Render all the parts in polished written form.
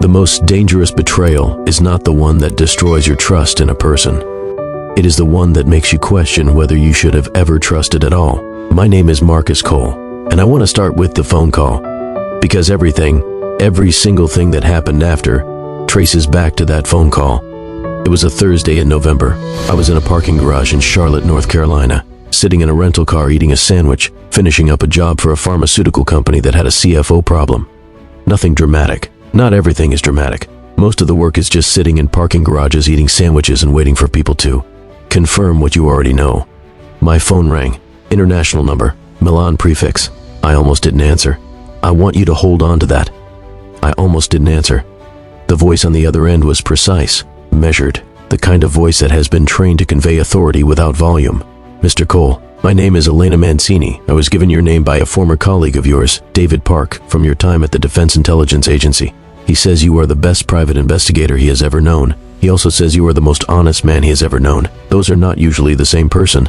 The most dangerous betrayal is not the one that destroys your trust in a person. It is the one that makes you question whether you should have ever trusted at all. My name is Marcus Cole, and I want to start with the phone call, because every single thing that happened after, traces back to that phone call. It was a Thursday in November. I was in a parking garage in Charlotte, North Carolina, sitting in a rental car eating a sandwich, finishing up a job for a pharmaceutical company that had a CFO problem. Nothing dramatic. Not everything is dramatic. Most of the work is just sitting in parking garages eating sandwiches and waiting for people to confirm what you already know. My phone rang. International number. Milan prefix. I almost didn't answer. I want you to hold on to that. I almost didn't answer. The voice on the other end was precise, measured, the kind of voice that has been trained to convey authority without volume. Mr. Cole, my name is Elena Mancini. I was given your name by a former colleague of yours, David Park, from your time at the Defense Intelligence Agency. He says you are the best private investigator he has ever known. He also says you are the most honest man he has ever known. Those are not usually the same person.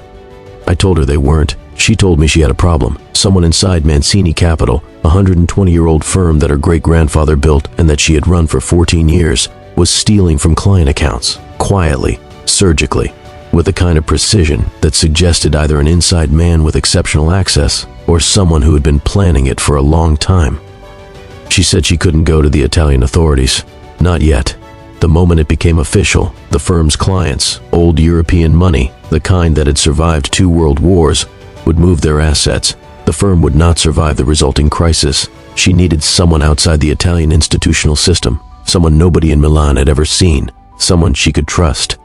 I told her they weren't. She told me she had a problem. Someone inside Mancini Capital, a 120-year-old firm that her great-grandfather built and that she had run for 14 years, was stealing from client accounts, quietly, surgically, with a kind of precision that suggested either an inside man with exceptional access or someone who had been planning it for a long time. She said she couldn't go to the Italian authorities. Not yet. The moment it became official, the firm's clients, old European money, the kind that had survived 2 world wars, would move their assets. The firm would not survive the resulting crisis. She needed someone outside the Italian institutional system, someone nobody in Milan had ever seen, someone she could trust.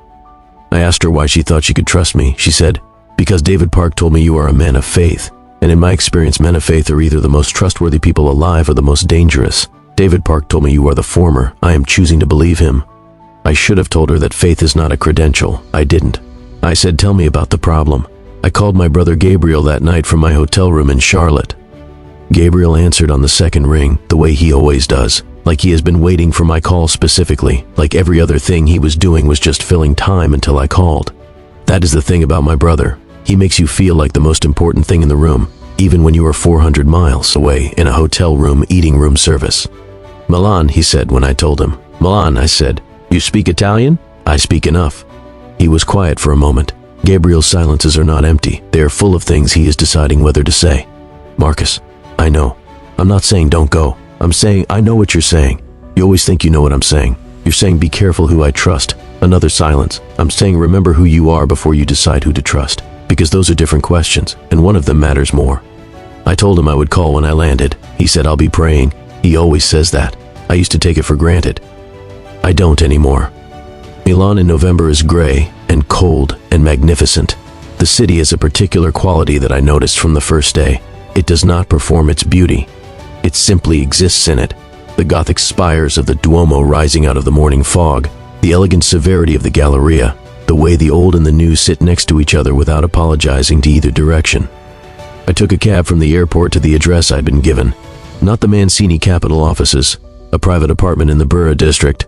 I asked her why she thought she could trust me. She said, "Because David Park told me you are a man of faith. And in my experience, men of faith are either the most trustworthy people alive or the most dangerous. David Park told me you are the former. I am choosing to believe him." I should have told her that faith is not a credential. I didn't. I said, "Tell me about the problem." I called my brother Gabriel that night from my hotel room in Charlotte. Gabriel answered on the second ring, the way he always does, like he has been waiting for my call specifically, like every other thing he was doing was just filling time until I called. That is the thing about my brother. He makes you feel like the most important thing in the room, even when you are 400 miles away in a hotel room eating room service. "Milan," he said when I told him. "Milan," I said, "you speak Italian?" "I speak enough." He was quiet for a moment. Gabriel's silences are not empty. They are full of things he is deciding whether to say. "Marcus, I know. I'm not saying don't go. I'm saying I know what you're saying. You always think you know what I'm saying. You're saying be careful who I trust." Another silence. "I'm saying remember who you are before you decide who to trust, because those are different questions, and one of them matters more." I told him I would call when I landed. He said I'll be praying. He always says that. I used to take it for granted. I don't anymore. Milan in November is gray and cold and magnificent. The city has a particular quality that I noticed from the first day. It does not perform its beauty. It simply exists in it. The Gothic spires of the Duomo rising out of the morning fog, the elegant severity of the Galleria, the way the old and the new sit next to each other without apologizing to either direction. I took a cab from the airport to the address I'd been given. Not the Mancini Capital offices, a private apartment in the Borough District.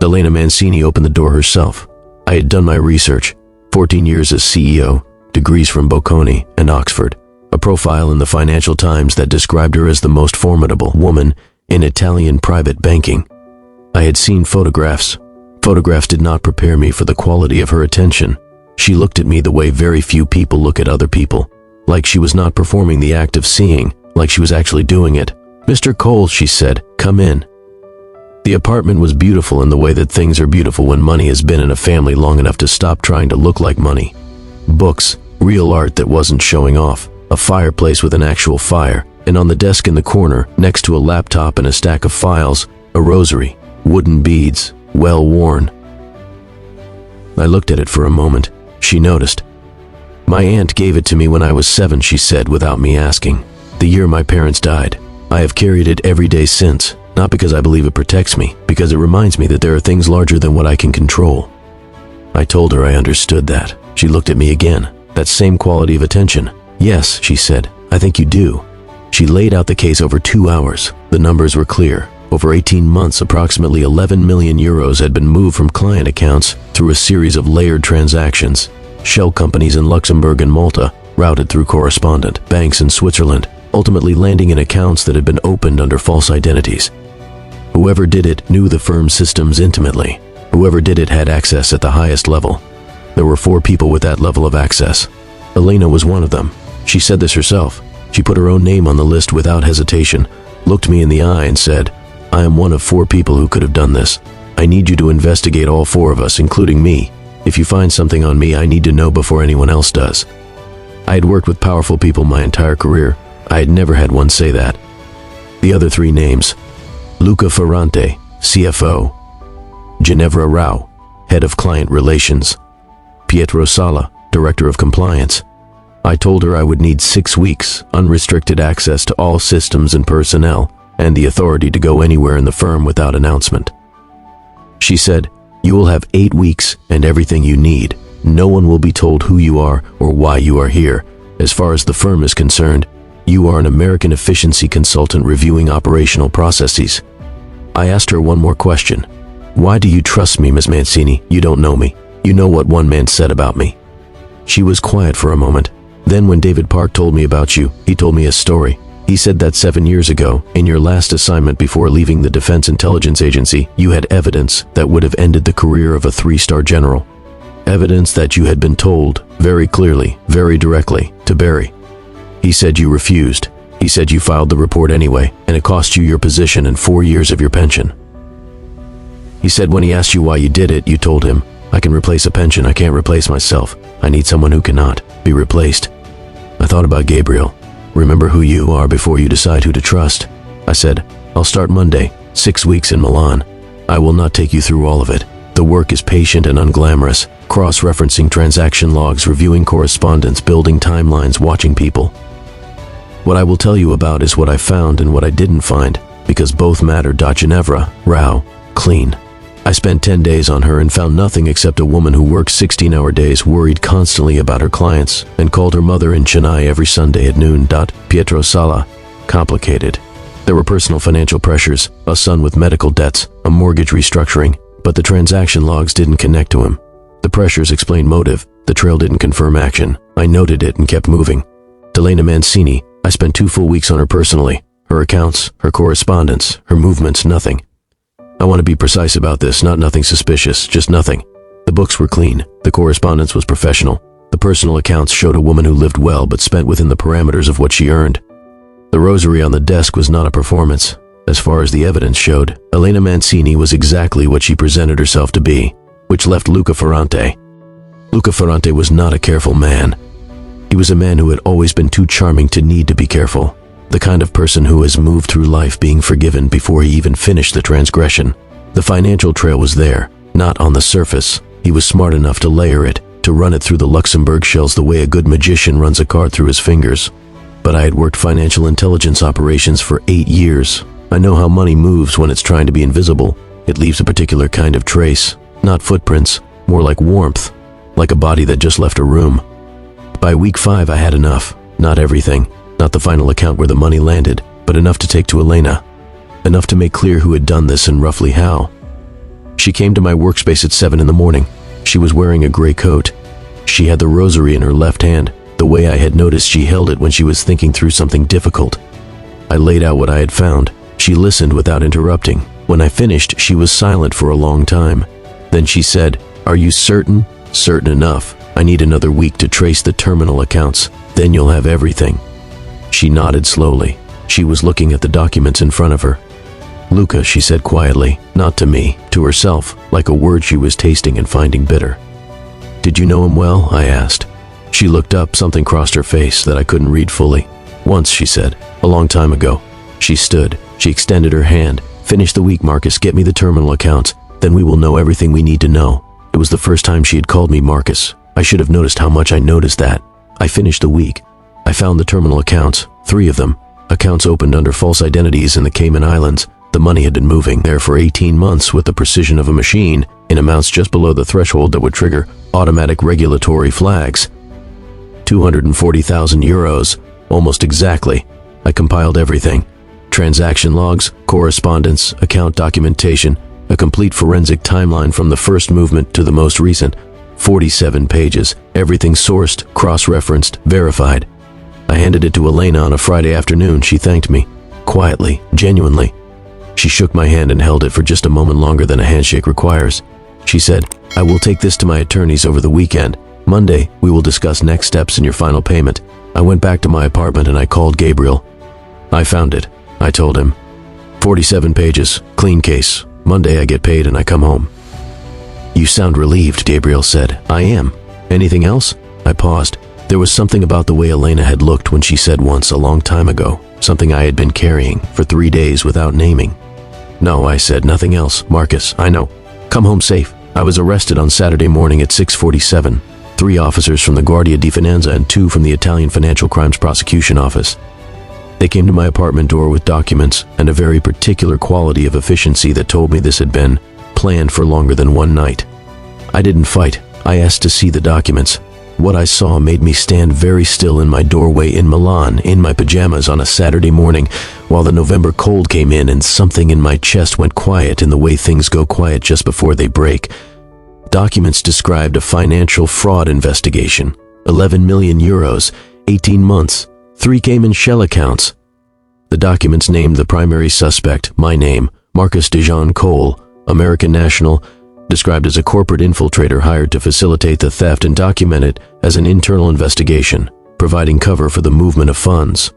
Elena Mancini opened the door herself. I had done my research, 14 years as CEO, degrees from Bocconi and Oxford, a profile in the Financial Times that described her as the most formidable woman in Italian private banking. I had seen photographs. Photographs did not prepare me for the quality of her attention. She looked at me the way very few people look at other people, like she was not performing the act of seeing, like she was actually doing it. "Mr. Cole," she said, "come in." The apartment was beautiful in the way that things are beautiful when money has been in a family long enough to stop trying to look like money. Books, real art that wasn't showing off, a fireplace with an actual fire, and on the desk in the corner, next to a laptop and a stack of files, a rosary, wooden beads, well worn. I looked at it for a moment. She noticed. "My aunt gave it to me when I was 7, she said without me asking. "The year my parents died. I have carried it every day since. Not because I believe it protects me, because it reminds me that there are things larger than what I can control." I told her I understood that. She looked at me again, that same quality of attention. "Yes," she said, "I think you do." She laid out the case over 2 hours. The numbers were clear. Over 18 months, approximately 11 million euros had been moved from client accounts through a series of layered transactions. Shell companies in Luxembourg and Malta, routed through correspondent banks in Switzerland, ultimately landing in accounts that had been opened under false identities. Whoever did it knew the firm's systems intimately. Whoever did it had access at the highest level. There were 4 people with that level of access. Elena was one of them. She said this herself. She put her own name on the list without hesitation, looked me in the eye and said, "I am one of 4 people who could have done this. I need you to investigate all 4 of us, including me. If you find something on me, I need to know before anyone else does." I had worked with powerful people my entire career. I had never had one say that. The other 3 names: Luca Ferrante, CFO; Ginevra Rao, Head of Client Relations; Pietro Sala, Director of Compliance. I told her I would need 6 weeks, unrestricted access to all systems and personnel, and the authority to go anywhere in the firm without announcement. She said, "You will have 8 weeks and everything you need. No one will be told who you are or why you are here. As far as the firm is concerned, you are an American efficiency consultant reviewing operational processes." I asked her one more question. "Why do you trust me, Miss Mancini? You don't know me. You know what one man said about me." She was quiet for a moment. Then when David Park told me about you, he told me a story. He said that 7 years ago, in your last assignment before leaving the Defense Intelligence Agency, you had evidence that would have ended the career of a 3-star general. Evidence that you had been told, very clearly, very directly, to bury. He said you refused. He said you filed the report anyway, and it cost you your position and 4 years of your pension. He said when he asked you why you did it, you told him, "I can replace a pension, I can't replace myself. I need someone who cannot be replaced." I thought about Gabriel. "Remember who you are before you decide who to trust." I said, "I'll start Monday, 6 weeks in Milan. I will not take you through all of it. The work is patient and unglamorous, cross-referencing transaction logs, reviewing correspondence, building timelines, watching people. What I will tell you about is what I found and what I didn't find, because both matter. Ginevra Rao, clean. I spent 10 days on her and found nothing except a woman who worked 16-hour days, worried constantly about her clients, and called her mother in Chennai every Sunday at noon. Pietro Sala, complicated. There were personal financial pressures, a son with medical debts, a mortgage restructuring, but the transaction logs didn't connect to him. The pressures explained motive, the trail didn't confirm action. I noted it and kept moving. Elena Mancini, I spent 2 full weeks on her personally. Her accounts, her correspondence, her movements, nothing. I want to be precise about this, not nothing suspicious, just nothing. The books were clean, the correspondence was professional. The personal accounts showed a woman who lived well but spent within the parameters of what she earned. The rosary on the desk was not a performance. As far as the evidence showed, Elena Mancini was exactly what she presented herself to be, which left Luca Ferrante. Luca Ferrante was not a careful man. He was a man who had always been too charming to need to be careful. The kind of person who has moved through life being forgiven before he even finished the transgression. The financial trail was there, not on the surface. He was smart enough to layer it, to run it through the Luxembourg shells the way a good magician runs a card through his fingers. But I had worked financial intelligence operations for 8 years. I know how money moves when it's trying to be invisible. It leaves a particular kind of trace, not footprints, more like warmth, like a body that just left a room. By week 5 I had enough, not everything. Not the final account where the money landed, but enough to take to Elena. Enough to make clear who had done this and roughly how. She came to my workspace at 7 in the morning. She was wearing a gray coat. She had the rosary in her left hand, the way I had noticed she held it when she was thinking through something difficult. I laid out what I had found. She listened without interrupting. When I finished, she was silent for a long time. Then she said, "Are you certain?" "Certain enough. I need another week to trace the terminal accounts. Then you'll have everything." She nodded slowly. She was looking at the documents in front of her. "Luca," she said quietly, not to me, to herself, like a word she was tasting and finding bitter. "Did you know him well?" I asked. She looked up, something crossed her face that I couldn't read fully. "Once," she said, "a long time ago." She stood. She extended her hand. "Finish the week, Marcus. Get me the terminal accounts. Then we will know everything we need to know." It was the first time she had called me Marcus. I should have noticed how much I noticed that. I finished the week. I found the terminal accounts, 3 of them. Accounts opened under false identities in the Cayman Islands. The money had been moving there for 18 months with the precision of a machine, in amounts just below the threshold that would trigger automatic regulatory flags. 240,000 euros, almost exactly. I compiled everything. Transaction logs, correspondence, account documentation, a complete forensic timeline from the first movement to the most recent. 47 pages, everything sourced, cross-referenced, verified. I handed it to Elena on a Friday afternoon. She thanked me, quietly, genuinely. She shook my hand and held it for just a moment longer than a handshake requires. She said, "I will take this to my attorneys over the weekend. Monday, we will discuss next steps in your final payment." I went back to my apartment and I called Gabriel. "I found it," I told him. 47 pages, clean case. Monday I get paid and I come home. "You sound relieved," Gabriel said. "I am. Anything else?" I paused. There was something about the way Elena had looked when she said once, a long time ago, something I had been carrying for 3 days without naming. "No," I said, "nothing else. Marcus, I know. Come home safe." I was arrested on Saturday morning at 6:47. 3 officers from the Guardia di Finanza and 2 from the Italian Financial Crimes Prosecution Office. They came to my apartment door with documents and a very particular quality of efficiency that told me this had been planned for longer than one night. I didn't fight. I asked to see the documents. What I saw made me stand very still in my doorway in Milan, in my pajamas on a Saturday morning, while the November cold came in and something in my chest went quiet in the way things go quiet just before they break. Documents described a financial fraud investigation, 11 million euros, 18 months, 3 Cayman shell accounts. The documents named the primary suspect, my name, Marcus DeJean Cole, American national, described as a corporate infiltrator hired to facilitate the theft, and documented as an internal investigation, providing cover for the movement of funds.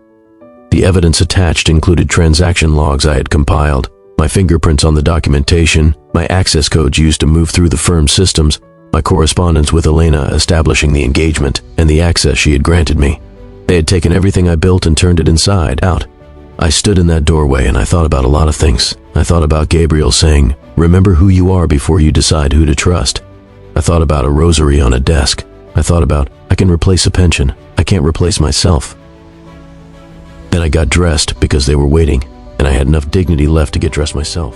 The evidence attached included transaction logs I had compiled, my fingerprints on the documentation, my access codes used to move through the firm's systems, my correspondence with Elena establishing the engagement, and the access she had granted me. They had taken everything I built and turned it inside out. I stood in that doorway and I thought about a lot of things. I thought about Gabriel saying, "Remember who you are before you decide who to trust." I thought about a rosary on a desk. I thought about, I can replace a pension. I can't replace myself. Then I got dressed because they were waiting, and I had enough dignity left to get dressed myself.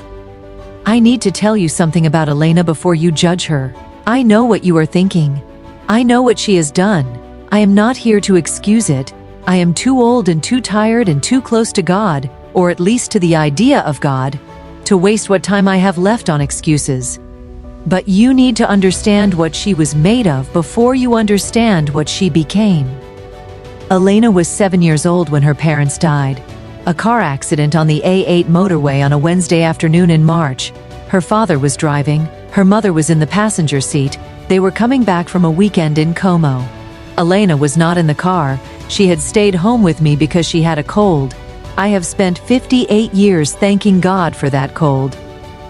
I need to tell you something about Elena before you judge her. I know what you are thinking. I know what she has done. I am not here to excuse it. I am too old and too tired and too close to God, or at least to the idea of God, to waste what time I have left on excuses. But you need to understand what she was made of before you understand what she became. Elena was 7 years old when her parents died. A car accident on the A8 motorway on a Wednesday afternoon in March. Her father was driving, her mother was in the passenger seat. They were coming back from a weekend in Como. Elena was not in the car. She had stayed home with me because she had a cold. I have spent 58 years thanking God for that cold.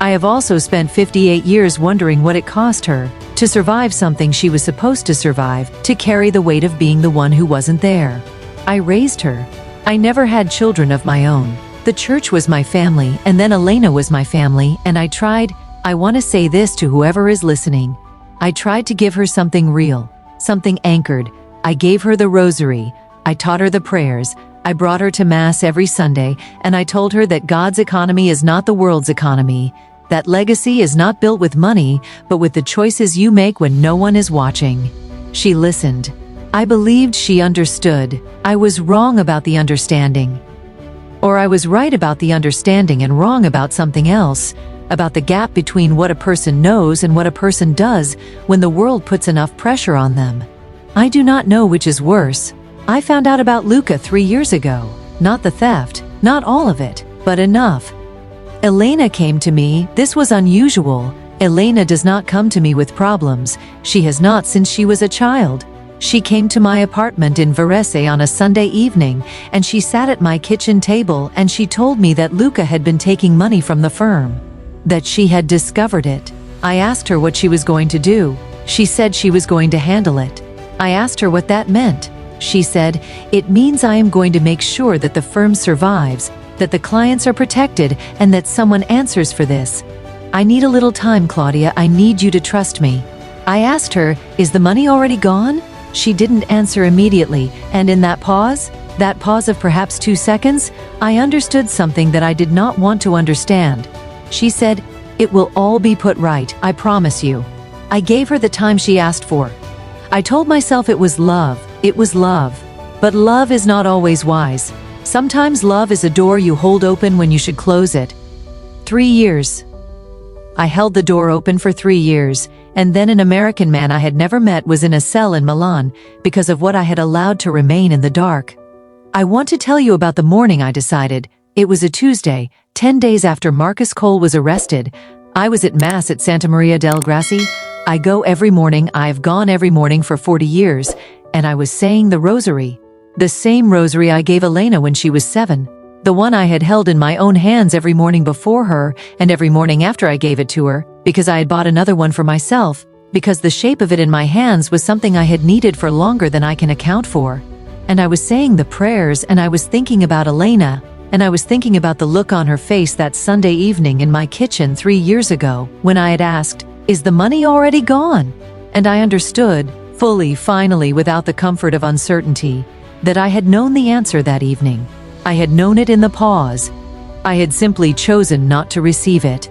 I have also spent 58 years wondering what it cost her to survive something she was supposed to survive, to carry the weight of being the one who wasn't there. I raised her. I never had children of my own. The church was my family, and then Elena was my family, and I want to say this to whoever is listening. I tried to give her something real, something anchored. I gave her the rosary. I taught her the prayers. I brought her to Mass every Sunday, and I told her that God's economy is not the world's economy, that legacy is not built with money, but with the choices you make when no one is watching. She listened. I believed she understood. I was wrong about the understanding. Or I was right about the understanding and wrong about something else, about the gap between what a person knows and what a person does when the world puts enough pressure on them. I do not know which is worse. I found out about Luca 3 years ago. Not the theft, not all of it, but enough. Elena came to me. This was unusual. Elena does not come to me with problems. She has not since she was a child. She came to my apartment in Varese on a Sunday evening, and she sat at my kitchen table and she told me that Luca had been taking money from the firm, that she had discovered it. I asked her what she was going to do. She said she was going to handle it. I asked her what that meant. She said, "It means I am going to make sure that the firm survives, that the clients are protected, and that someone answers for this. I need a little time, Claudia. I need you to trust me." I asked her, "Is the money already gone?" She didn't answer immediately, and in that pause of perhaps 2 seconds, I understood something that I did not want to understand. She said, "It will all be put right, I promise you." I gave her the time she asked for. I told myself it was love. It was love. But love is not always wise. Sometimes love is a door you hold open when you should close it. 3 years. I held the door open for 3 years, and then an American man I had never met was in a cell in Milan because of what I had allowed to remain in the dark. I want to tell you about the morning I decided, It was a Tuesday, 10 days after Marcus Cole was arrested. I was at Mass at Santa Maria del Grassi. I go every morning, I've gone every morning for 40 years, and I was saying the rosary. The same rosary I gave Elena when she was 7. The one I had held in my own hands every morning before her, and every morning after I gave it to her, because I had bought another one for myself, because the shape of it in my hands was something I had needed for longer than I can account for. And I was saying the prayers, and I was thinking about Elena, and I was thinking about the look on her face that Sunday evening in my kitchen 3 years ago, when I had asked, "Is the money already gone?" And I understood, fully, finally, without the comfort of uncertainty, that I had known the answer that evening. I had known it in the pause. I had simply chosen not to receive it.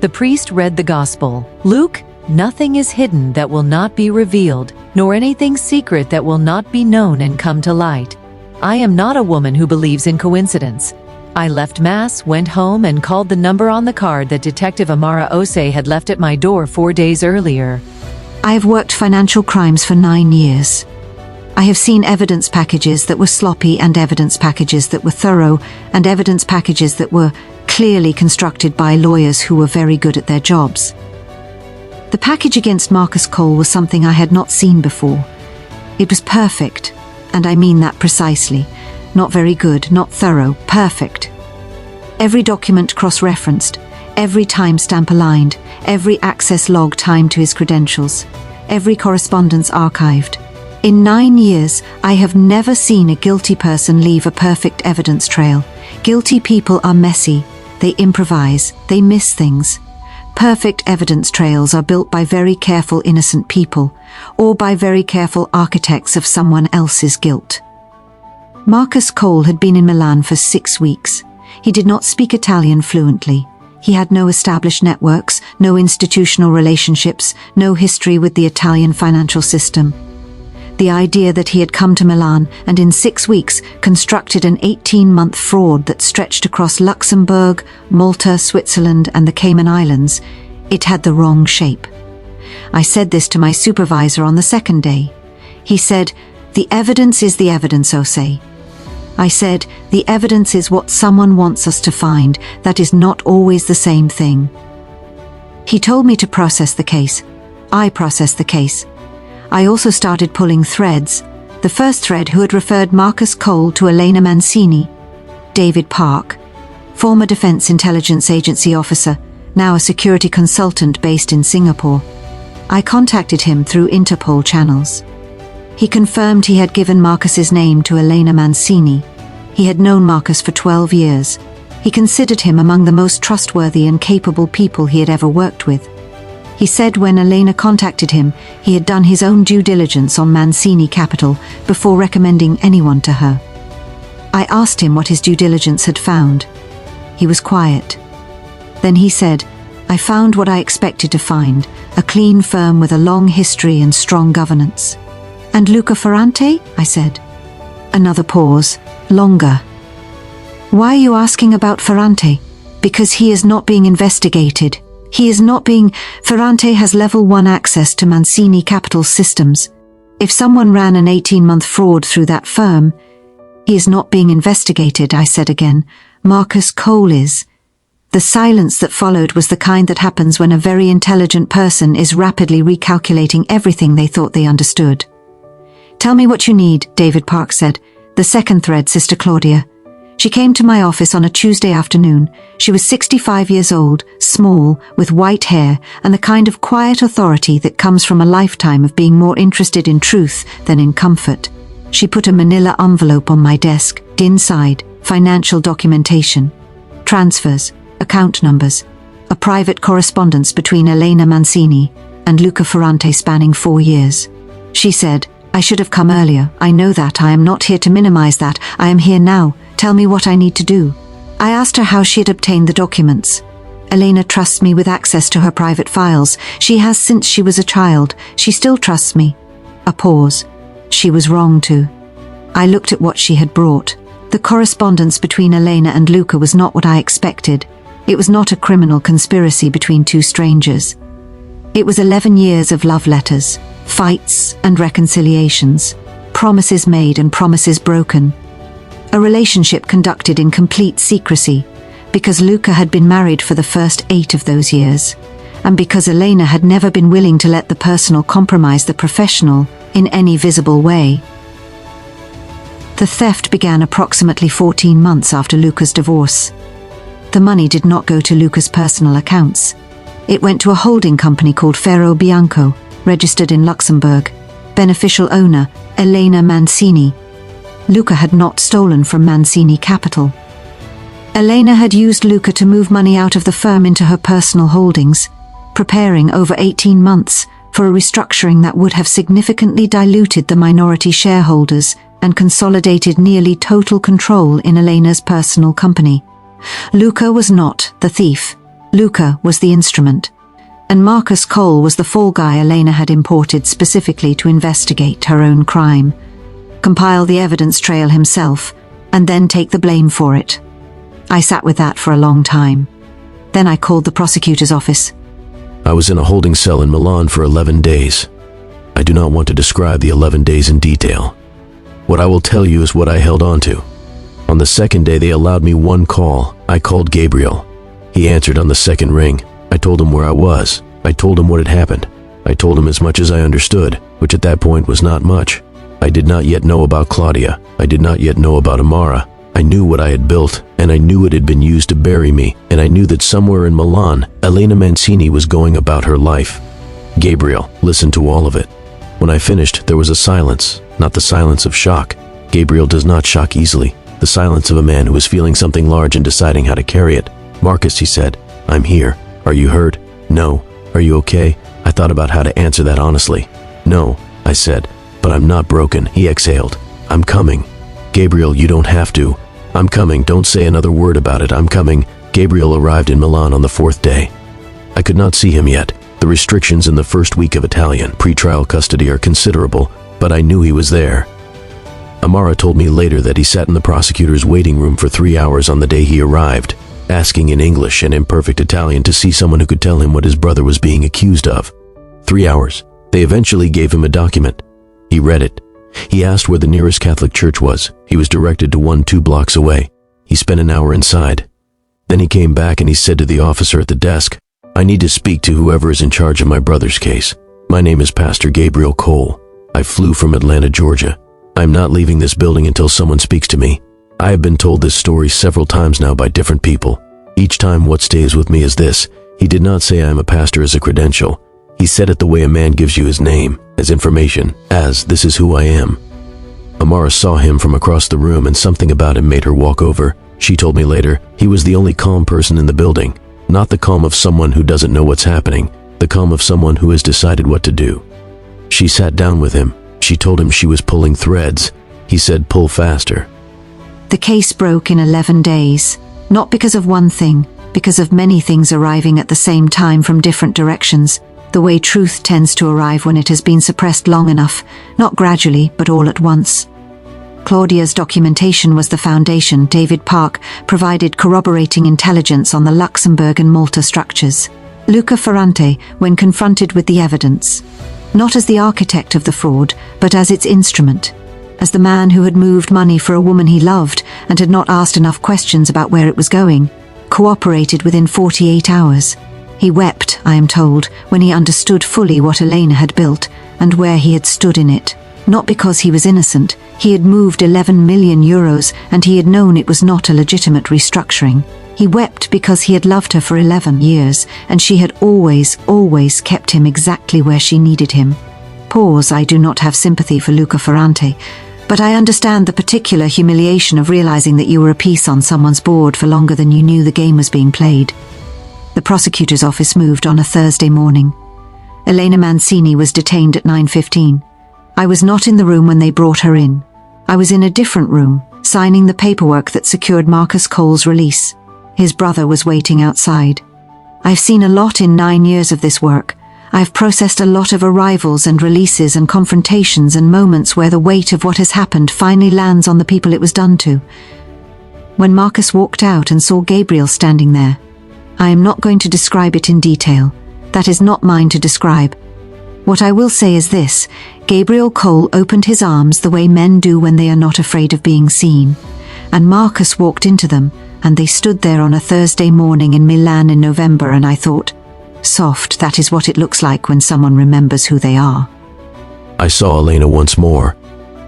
The priest read the gospel. Luke, nothing is hidden that will not be revealed, nor anything secret that will not be known and come to light. I am not a woman who believes in coincidence. I left Mass, went home, and called the number on the card that Detective Amara Ose had left at my door 4 days earlier. I have worked financial crimes for 9 years. I have seen evidence packages that were sloppy and evidence packages that were thorough and evidence packages that were clearly constructed by lawyers who were very good at their jobs. The package against Marcus Cole was something I had not seen before. It was perfect, and I mean that precisely. Not very good, not thorough, perfect. Every document cross-referenced, every timestamp aligned, every access log timed to his credentials, every correspondence archived. In 9 years, I have never seen a guilty person leave a perfect evidence trail. Guilty people are messy, they improvise, they miss things. Perfect evidence trails are built by very careful innocent people, or by very careful architects of someone else's guilt. Marcus Cole had been in Milan for 6 weeks. He did not speak Italian fluently. He had no established networks, no institutional relationships, no history with the Italian financial system. The idea that he had come to Milan and in 6 weeks constructed an 18-month fraud that stretched across Luxembourg, Malta, Switzerland, and the Cayman Islands, it had the wrong shape. I said this to my supervisor on the second day. He said, "The evidence is the evidence, Ose." I said, "The evidence is what someone wants us to find. That is not always the same thing." He told me to process the case. I processed the case. I also started pulling threads. The first thread who had referred Marcus Cole to Elena Mancini. David Park, former Defense Intelligence Agency officer, now a security consultant based in Singapore. I contacted him through Interpol channels. He confirmed he had given Marcus's name to Elena Mancini. He had known Marcus for 12 years. He considered him among the most trustworthy and capable people he had ever worked with. He said when Elena contacted him, he had done his own due diligence on Mancini Capital before recommending anyone to her. I asked him what his due diligence had found. He was quiet. Then he said, "I found what I expected to find, a clean firm with a long history and strong governance." "And Luca Ferrante?" I said. Another pause, longer. "Why are you asking about Ferrante?" "Because he is not being investigated. Ferrante has level 1 access to Mancini Capital systems. If someone ran an 18-month fraud through that firm, he is not being investigated," I said again. "Marcus Cole is." The silence that followed was the kind that happens when a very intelligent person is rapidly recalculating everything they thought they understood. "Tell me what you need," David Park said. The second thread, Sister Claudia. She came to my office on a Tuesday afternoon. She was 65 years old, small, with white hair, and the kind of quiet authority that comes from a lifetime of being more interested in truth than in comfort. She put a manila envelope on my desk. Inside, financial documentation, transfers, account numbers, a private correspondence between Elena Mancini and Luca Ferrante spanning 4 years. She said, "I should have come earlier. I know that. I am not here to minimize that. I am here now. Tell me what I need to do." I asked her how she had obtained the documents. "Elena trusts me with access to her private files. She has since she was a child. She still trusts me." A pause. She was wrong to. I looked at what she had brought. The correspondence between Elena and Luca was not what I expected. It was not a criminal conspiracy between two strangers. It was 11 years of love letters, fights and reconciliations, promises made and promises broken. a relationship conducted in complete secrecy, because Luca had been married for the first 8 of those years, and because Elena had never been willing to let the personal compromise the professional in any visible way. The theft began approximately 14 months after Luca's divorce. The money did not go to Luca's personal accounts. It went to a holding company called Ferro Bianco, registered in Luxembourg. Beneficial owner, Elena Mancini. Luca had not stolen from Mancini Capital. Elena had used Luca to move money out of the firm into her personal holdings, preparing over 18 months for a restructuring that would have significantly diluted the minority shareholders and consolidated nearly total control in Elena's personal company. Luca was not the thief. Luca was the instrument. And Marcus Cole was the fall guy Elena had imported specifically to investigate her own crime, compile the evidence trail himself, and then take the blame for it. I sat with that for a long time. Then I called the prosecutor's office. I was in a holding cell in Milan for 11 days. I do not want to describe the 11 days in detail. What I will tell you is what I held on to. On the second day, they allowed me one call. I called Gabriel. He answered on the second ring. I told him where I was. I told him what had happened. I told him as much as I understood, which at that point was not much. I did not yet know about Claudia. I did not yet know about Amara. I knew what I had built, and I knew it had been used to bury me, and I knew that somewhere in Milan, Elena Mancini was going about her life. Gabriel listened to all of it. When I finished, there was a silence, not the silence of shock. Gabriel does not shock easily. The silence of a man who is feeling something large and deciding how to carry it. Marcus, he said, I'm here. Are you hurt? No. Are you okay? I thought about how to answer that honestly. No, I said, but I'm not broken. He exhaled. I'm coming. Gabriel, you don't have to. I'm coming. Don't say another word about it. I'm coming. Gabriel arrived in Milan on the 4th day. I could not see him yet. The restrictions in the first week of Italian pre-trial custody are considerable, but I knew he was there. Amara told me later that he sat in the prosecutor's waiting room for 3 hours on the day he arrived, asking in English and imperfect Italian to see someone who could tell him what his brother was being accused of. 3 hours. They eventually gave him a document. He read it. He asked where the nearest Catholic church was. He was directed to one 2 blocks away. He spent an hour inside. Then he came back and he said to the officer at the desk, I need to speak to whoever is in charge of my brother's case. My name is Pastor Gabriel Cole. I flew from Atlanta, Georgia. I am not leaving this building until someone speaks to me. I have been told this story several times now by different people. Each time what stays with me is this. He did not say I am a pastor as a credential. He said it the way a man gives you his name, as information, as this is who I am. Amara saw him from across the room and something about him made her walk over. She told me later, he was the only calm person in the building. Not the calm of someone who doesn't know what's happening, the calm of someone who has decided what to do. She sat down with him. She told him she was pulling threads. He said, pull faster. The case broke in 11 days, not because of one thing, because of many things arriving at the same time from different directions, the way truth tends to arrive when it has been suppressed long enough, not gradually, but all at once. Claudia's documentation was the foundation. David Park provided corroborating intelligence on the Luxembourg and Malta structures. Luca Ferrante, when confronted with the evidence, not as the architect of the fraud, but as its instrument, as the man who had moved money for a woman he loved and had not asked enough questions about where it was going, cooperated within 48 hours. He wept, I am told, when he understood fully what Elena had built and where he had stood in it. Not because he was innocent. He had moved 11 million euros and he had known it was not a legitimate restructuring. He wept because he had loved her for 11 years and she had always kept him exactly where she needed him. Pause, I do not have sympathy for Luca Ferrante, but I understand the particular humiliation of realizing that you were a piece on someone's board for longer than you knew the game was being played. The prosecutor's office moved on a Thursday morning. Elena Mancini was detained at 9:15. I was not in the room when they brought her in. I was in a different room, signing the paperwork that secured Marcus Cole's release. His brother was waiting outside. I've seen a lot in 9 years of this work. I've processed a lot of arrivals and releases and confrontations and moments where the weight of what has happened finally lands on the people it was done to. When Marcus walked out and saw Gabriel standing there, I am not going to describe it in detail. That is not mine to describe. What I will say is this: Gabriel Cole opened his arms the way men do when they are not afraid of being seen. and Marcus walked into them, and they stood there on a Thursday morning in Milan in November, and I thought, soft, that is what it looks like when someone remembers who they are. I saw Elena once more.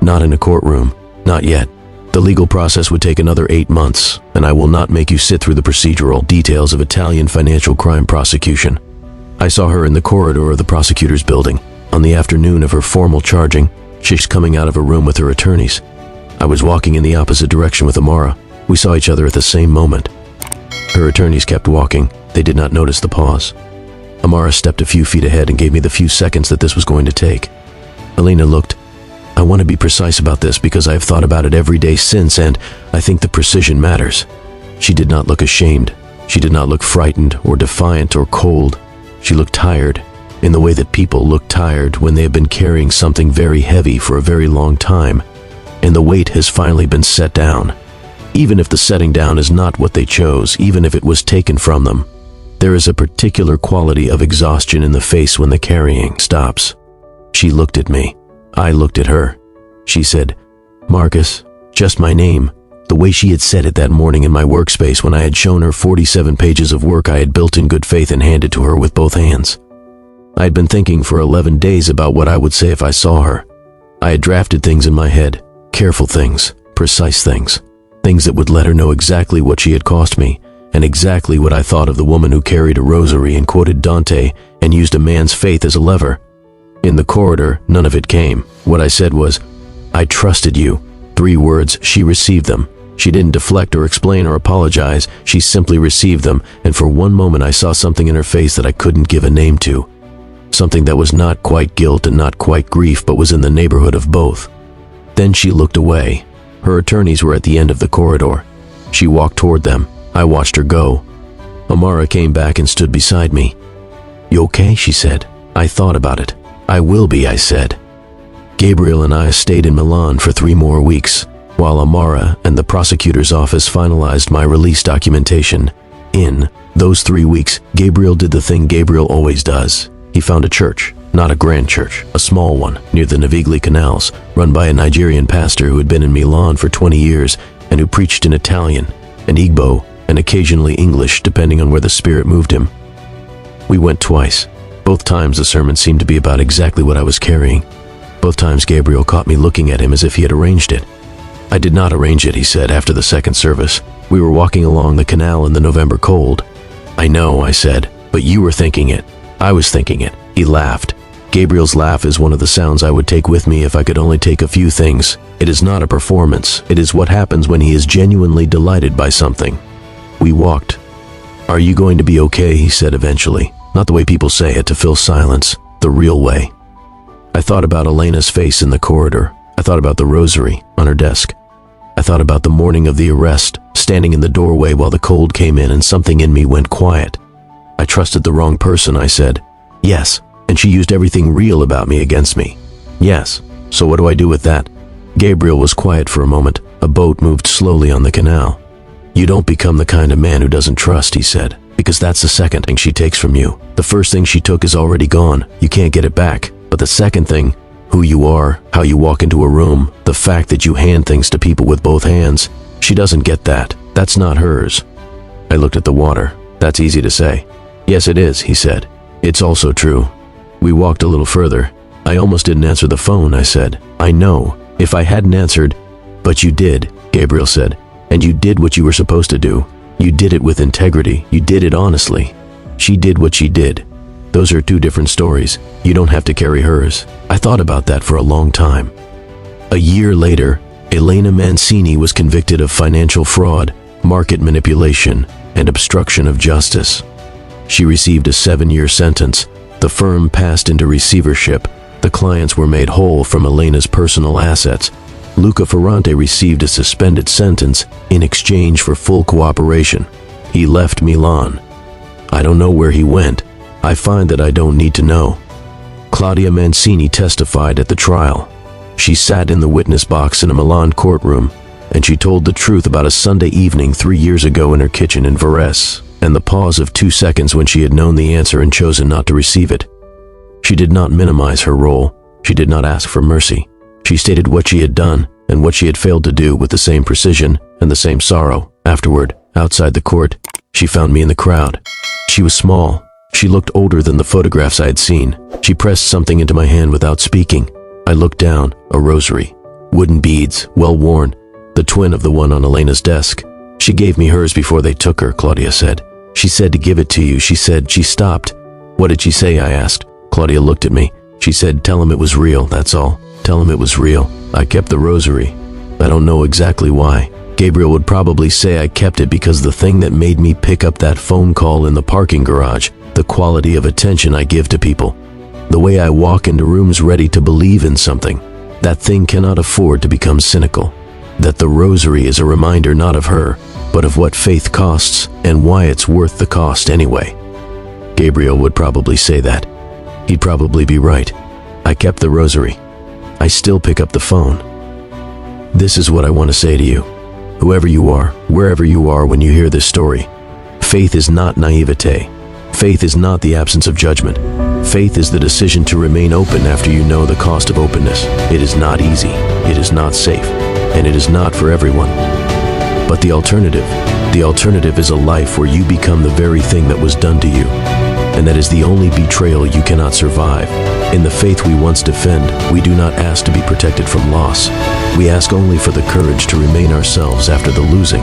Not in a courtroom. Not yet. The legal process would take another 8 months, and I will not make you sit through the procedural details of Italian financial crime prosecution. I saw her in the corridor of the prosecutor's building. On the afternoon of her formal charging, she's coming out of a room with her attorneys. I was walking in the opposite direction with Amara. We saw each other at the same moment. Her attorneys kept walking. They did not notice the pause. Amara stepped a few feet ahead and gave me the few seconds that this was going to take. Elena looked. I want to be precise about this because I have thought about it every day since, and I think the precision matters. She did not look ashamed. She did not look frightened or defiant or cold. She looked tired, in the way that people look tired when they have been carrying something very heavy for a very long time, and the weight has finally been set down. Even if the setting down is not what they chose, even if it was taken from them, there is a particular quality of exhaustion in the face when the carrying stops. She looked at me. I looked at her. She said, "Marcus," just my name, the way she had said it that morning in my workspace when I had shown her 47 pages of work I had built in good faith and handed to her with both hands. I had been thinking for 11 days about what I would say if I saw her. I had drafted things in my head, careful things, precise things, things that would let her know exactly what she had cost me, and exactly what I thought of the woman who carried a rosary and quoted Dante and used a man's faith as a lever. In the corridor, none of it came. What I said was, "I trusted you." 3 words, she received them. She didn't deflect or explain or apologize. She simply received them, and for one moment I saw something in her face that I couldn't give a name to. Something that was not quite guilt and not quite grief, but was in the neighborhood of both. Then she looked away. Her attorneys were at the end of the corridor. She walked toward them. I watched her go. Amara came back and stood beside me. "You okay?" she said. I thought about it. "I will be," I said. Gabriel and I stayed in Milan for 3 more weeks, while Amara and the prosecutor's office finalized my release documentation. In those 3 weeks, Gabriel did the thing Gabriel always does. He found a church, not a grand church, a small one, near the Navigli canals, run by a Nigerian pastor who had been in Milan for 20 years and who preached in Italian, and Igbo, and occasionally English, depending on where the Spirit moved him. We went twice. Both times the sermon seemed to be about exactly what I was carrying. Both times Gabriel caught me looking at him as if he had arranged it. "I did not arrange it," he said after the second service. "We were walking along the canal in the November cold." "I know," I said, "but you were thinking it." "I was thinking it." He laughed. Gabriel's laugh is one of the sounds I would take with me if I could only take a few things. It is not a performance. It is what happens when he is genuinely delighted by something. We walked. "Are you going to be okay?" he said eventually. Not the way people say it to fill silence, the real way. I thought about Elena's face in the corridor. I thought about the rosary on her desk. I thought about the morning of the arrest, standing in the doorway while the cold came in and something in me went quiet. "I trusted the wrong person," I said. "Yes, and she used everything real about me against me." "Yes, so what do I do with that?" Gabriel was quiet for a moment. A boat moved slowly on the canal. "You don't become the kind of man who doesn't trust," he said, "because that's the second thing she takes from you. The first thing she took is already gone. You can't get it back. But the second thing, who you are, how you walk into a room, the fact that you hand things to people with both hands, she doesn't get that. That's not hers." I looked at the water. "That's easy to say." "Yes, it is," he said. "It's also true." We walked a little further. "I almost didn't answer the phone," I said. "I know. If I hadn't answered..." "But you did," Gabriel said. "And you did what you were supposed to do. You did it with integrity. You did it honestly. She did what she did. Those are 2 different stories. You don't have to carry hers." I thought about that for a long time. A year later, Elena Mancini was convicted of financial fraud, market manipulation, and obstruction of justice. She received a 7-year sentence. The firm passed into receivership. The clients were made whole from Elena's personal assets. Luca Ferrante received a suspended sentence in exchange for full cooperation. He left Milan. I don't know where he went. I find that I don't need to know. Claudia Mancini testified at the trial. She sat in the witness box in a Milan courtroom, and she told the truth about a Sunday evening 3 years ago in her kitchen in Varese, and the pause of 2 seconds when she had known the answer and chosen not to receive it. She did not minimize her role. She did not ask for mercy. She stated what she had done and what she had failed to do with the same precision and the same sorrow. Afterward, outside the court, she found me in the crowd. She was small. She looked older than the photographs I had seen. She pressed something into my hand without speaking. I looked down, a rosary. Wooden beads, well worn, the twin of the one on Elena's desk. She gave me hers before they took her, Claudia said. She said to give it to you. She said she stopped. What did she say? I asked. Claudia looked at me. She said, tell him it was real, that's all. Tell him it was real. I kept the rosary. I don't know exactly why. Gabriel would probably say I kept it because the thing that made me pick up that phone call in the parking garage, the quality of attention I give to people, the way I walk into rooms ready to believe in something, that thing cannot afford to become cynical. That the rosary is a reminder not of her, but of what faith costs and why it's worth the cost anyway. Gabriel would probably say that. He'd probably be right. I kept the rosary. I still pick up the phone. This is what I want to say to you. Whoever you are, wherever you are when you hear this story, faith is not naivete. Faith is not the absence of judgment. Faith is the decision to remain open after you know the cost of openness. It is not easy, it is not safe, and it is not for everyone. But the alternative is a life where you become the very thing that was done to you. And that is the only betrayal you cannot survive. In the faith we once defend, we do not ask to be protected from loss. We ask only for the courage to remain ourselves after the losing.